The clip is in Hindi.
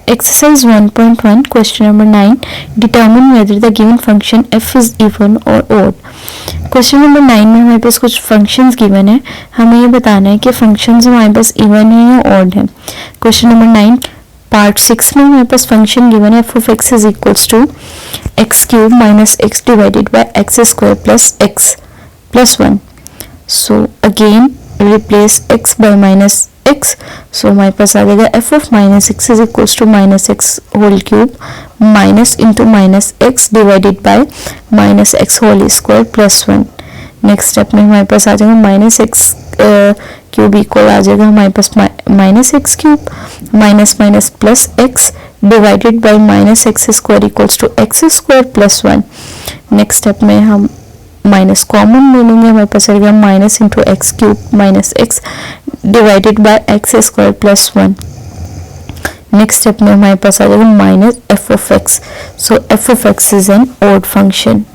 Exercise 1.1 question number 9, determine whether the given function f is even or odd. Question number 9 में हमारे पास कुछ फंक्शंस गिवन है, हमें ये बताना है कि फंक्शंस हमारे पास इवन है या ऑड है. क्वेश्चन नंबर 9 पार्ट 6 में हमारे पास फंक्शन गिवन है f of x is equals to x cube minus x divided by x square plus x plus 1. So again replace x by minus x. So हमारे पास आ जाएगा f of minus x is equals to minus x whole cube minus into minus x divided by minus x whole square plus 1. Next step में हमारे पास आ जाएगा माइनस एक्स क्यूब इक्वल आ जाएगा हमारे पास minus x cube minus minus plus x divided by minus x square equals two x square plus 1. Next step में हम माइनस कॉमन ले लेंगे, हमारे पास आ जाएगा minus into x cube minus x divided bye x square plus 1. Next step में हमारे पास आ जाएगा minus F of x. So F of x is an odd function.